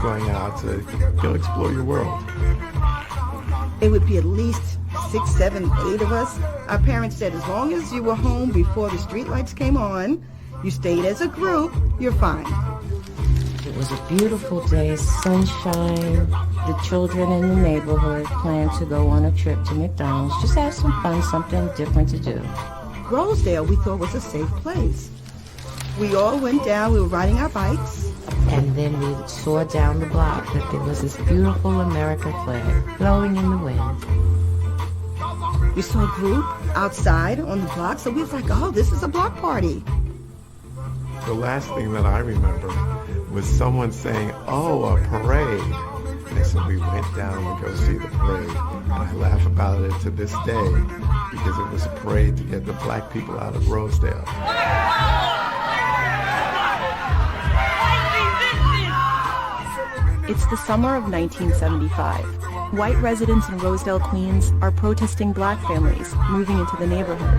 going out to explore your world. It would be at least 6, 7, 8 of us. Our parents said as long as you were home before the streetlights came on, you stayed as a group, you're fine. It was a beautiful day, sunshine. The children in the neighborhood planned to go on a trip to McDonald's, just have some fun, something different to do. Rosedale, we thought, was a safe place. We all went down, we were riding our bikes. And then we saw down the block that there was this beautiful American flag blowing in the wind. We saw a group outside on the block, so we was like, oh, this is a block party. The last thing that I remember was someone saying, oh, a parade. And so we went down to go see the parade. And I laugh about it to this day because it was a parade to get the black people out of Rosedale. It's the summer of 1975. White residents in Rosedale, Queens are protesting black families moving into the neighborhood.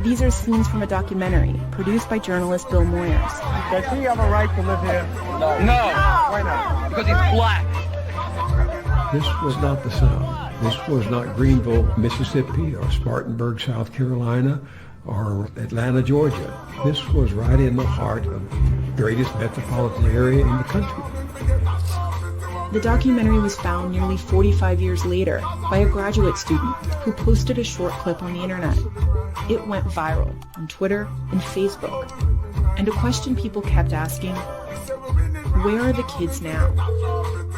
These are scenes from a documentary produced by journalist Bill Moyers. Does he have a right to live here? No. Why not? Because he's black. This was not the South. This was not Greenville, Mississippi, or Spartanburg, South Carolina, or Atlanta, Georgia. This was right in the heart of the greatest metropolitan area in the country. The documentary was found nearly 45 years later by a graduate student who posted a short clip on the internet. It went viral on Twitter and Facebook. And a question people kept asking, where are the kids now?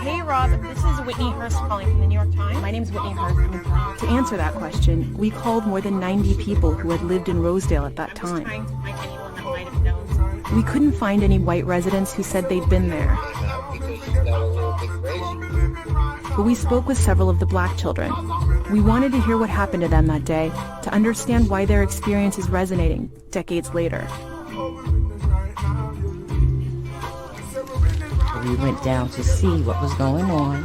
Hey Rob, this is Whitney Hurst calling from the New York Times. My name's Whitney Hurst. To answer that question, we called more than 90 people who had lived in Rosedale at that time. Trying to find anyone that might have known someone. We couldn't find any white residents who said they'd been there. But we spoke with several of the black children. We wanted to hear what happened to them that day, to understand why their experience is resonating decades later. We went down to see what was going on,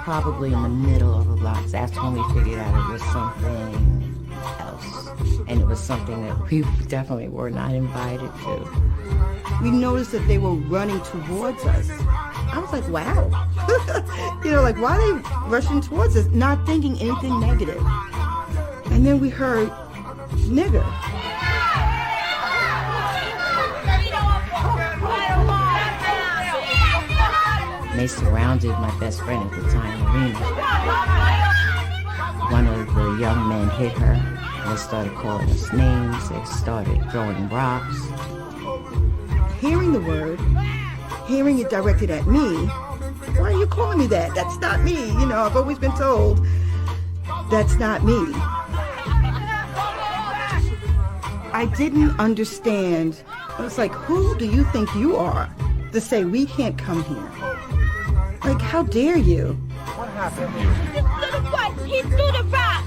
probably in the middle of the block. That's when we figured out it was something else. And it was something that we definitely were not invited to. We noticed that they were running towards us. I was like, wow. Like, why are they rushing towards us, not thinking anything negative? And then we heard, nigger. They surrounded my best friend at the time, Marina. One of the young men hit her. They started calling us names. They started throwing rocks. Hearing the word, hearing it directed at me, why are you calling me that? That's not me. I've always been told that's not me. I didn't understand. I was like, who do you think you are to say we can't come here? Like, how dare you? What happened? This little boy, he threw the rock.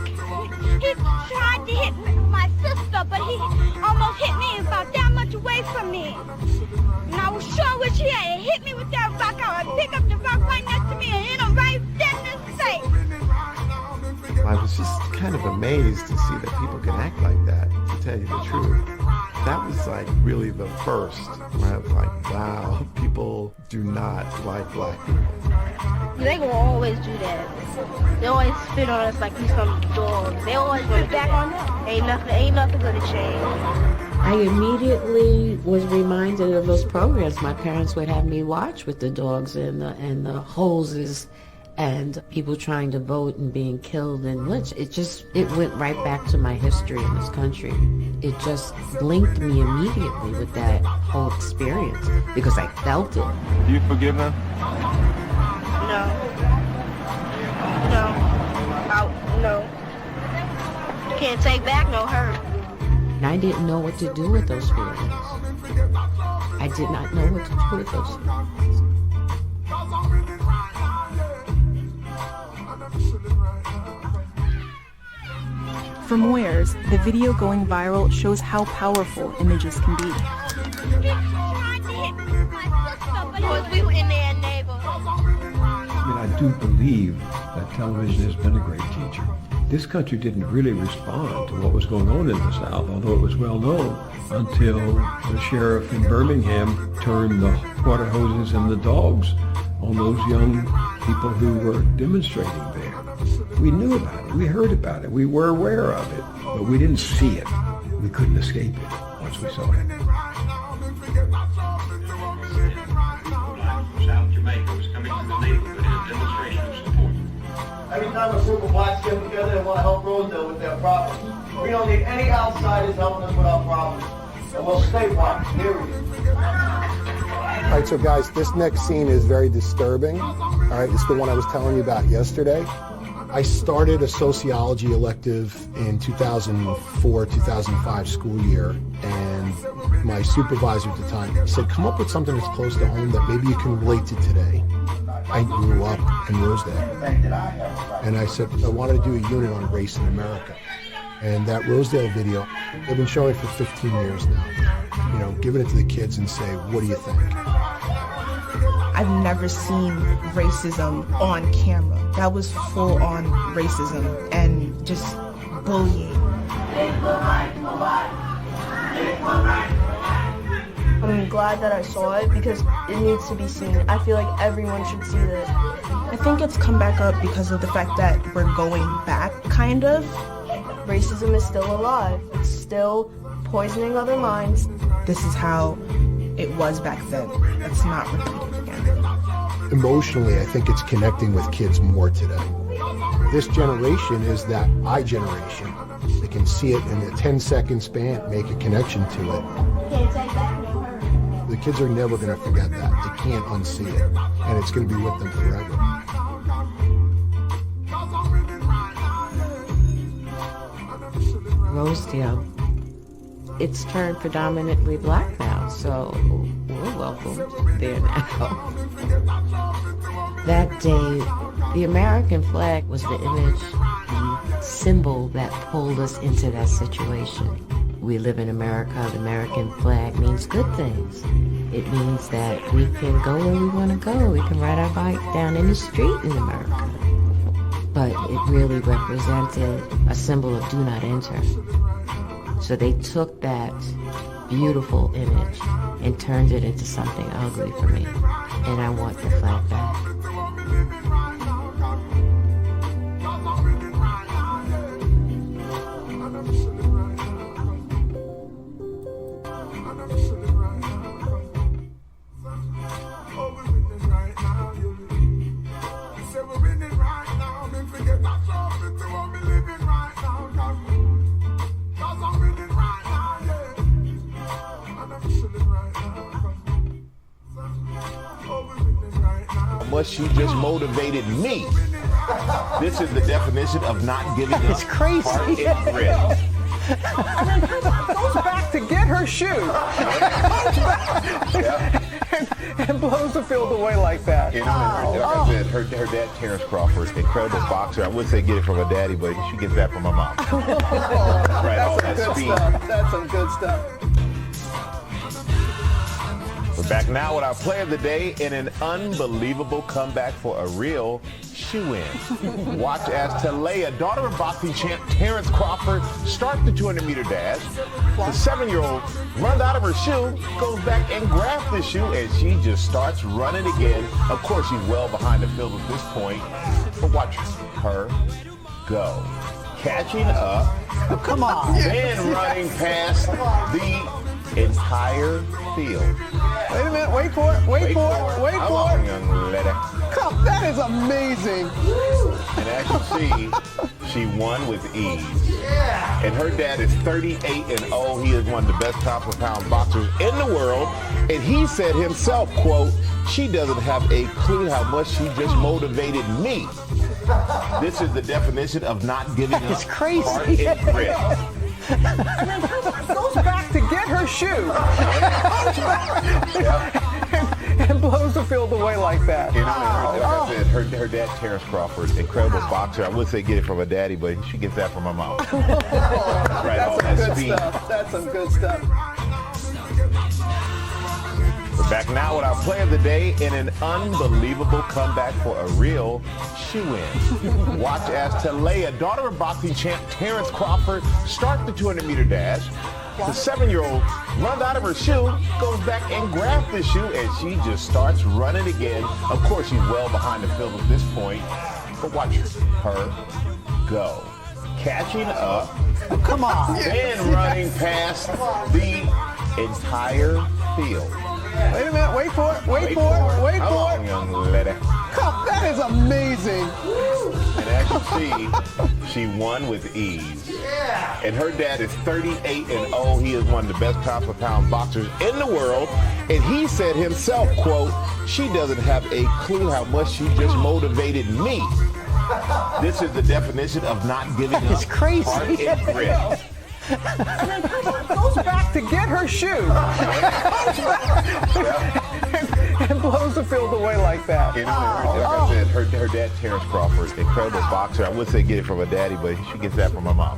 He tried to hit my sister, but he almost hit me about that much away from me. And I was sure which he had hit me with that rock. I would pick up the rock right next to me and hit him right dead in his face. I was just kind of amazed to see that people can act like that, to tell you the truth. That was like really the first where I was like, wow, people do not like black people. They gonna always do that. They always spit on us like we some dogs. They always gonna back on them. Ain't nothing gonna change. I immediately was reminded of those programs my parents would have me watch with the dogs and the hoses and people trying to vote and being killed and lynched. It went right back to my history in this country. It just linked me immediately with that whole experience because I felt it. Do you forgive them? No. Can't take back no hurt. And I didn't know what to do with those feelings. I did not know what to do with those feelings. For Moyers, the video going viral shows how powerful images can be. He tried to hit my sister, but we were in their neighborhood. I do believe that television has been a great teacher. This country didn't really respond to what was going on in the South, although it was well known, until the sheriff in Birmingham turned the water hoses and the dogs on those young people who were demonstrating there. We knew about it. We heard about it. We were aware of it, but we didn't see it. We couldn't escape it once we saw it. South Jamaica was coming to the neighborhood in a demonstration of support. Every time a group of blacks get together, they want to help Rosedale with their problems. We don't need any outsiders helping us with our problems. And we'll stay black, period. All right, so guys, this next scene is very disturbing. All right, it's the one I was telling you about yesterday. I started a sociology elective in 2004-2005 school year, and my supervisor at the time said, come up with something that's close to home that maybe you can relate to today. I grew up in Rosedale, and I said I wanted to do a unit on race in America. And that Rosedale video, they've been showing it for 15 years now. You know, giving it to the kids and say, what do you think? I've never seen racism on camera. That was full-on racism and just bullying. I'm glad that I saw it because it needs to be seen. I feel like everyone should see this. I think it's come back up because of the fact that we're going back, kind of. Racism is still alive. It's still poisoning other minds. This is how it was back then. Let's not repeat it again. Emotionally, I think it's connecting with kids more today. This generation is that I generation. They can see it in a 10-second span, make a connection to it. The kids are never going to forget that. They can't unsee it, and it's going to be with them forever. Rosedale, it's turned predominantly black now, so we're welcome there now. That day, the American flag was the image, the symbol that pulled us into that situation. We live in America. The American flag means good things. It means that we can go where we want to go. We can ride our bike down in the street in America. But it really represented a symbol of do not enter. So they took that beautiful image and turned it into something ugly for me. And I want the flag back. But she just motivated me. This is the definition of not giving up. It's crazy. Heart and grit. And then goes back to get her shoe. and blows the field away like that. You know, like I said, her dad, Terrence Crawford, incredible boxer. I would say get it from her daddy, but she gets that from her mom. Right off that speed. That's some good stuff. We're back now with our player of the day in an unbelievable comeback for a real shoe-in. Watch as Talea, daughter of boxing champ Terrence Crawford, starts the 200-meter dash. The 7-year-old runs out of her shoe, goes back and grabs the shoe, and she just starts running again. Of course, she's well behind the field at this point, but watch her go. Catching up. Oh, come on. Then running past the entire field. Wait a minute, wait for it, wait for it. Come on, young lady. Come, that is amazing. And as you see, she won with ease. And her dad is 38-0. He is one of the best pound-for-pound boxers in the world. And he said himself, quote, she doesn't have a clue how much she just motivated me. This is the definition of not giving up. It's crazy. Heart and grit. And then goes back to get her shoe. and blows the field away like that. You know, like I said, her dad, Terrence Crawford, incredible boxer. I would say get it from her daddy, but she gets that from her mom. Right off that speed. That's some good stuff. We're Back now with our play of the day in an unbelievable comeback for a real shoe-in. Watch as Talea, daughter of boxing champ Terrence Crawford, starts the 200-meter dash. The 7-year-old runs out of her shoe, goes back and grabs the shoe, and she just starts running again. Of course, she's well behind the field at this point, but watch her go. Catching up. Oh, come on. Then running past the entire field. Wait a minute. Wait for it. Wait for it. Wait Come for on, it. young lady. Come, that is amazing. And as you see, she won with ease. And her dad is 38-0. He is one of the best pound-for-pound boxers in the world. And he said himself, quote, "She doesn't have a clue how much she just motivated me." This is the definition of not giving up. It's crazy. Heart and grit. And then goes back to get her shoe. and blows the field away like that. Anyway, like I said, her dad, Terrence Crawford, incredible boxer. I would say get it from her daddy, but she gets that from her mom.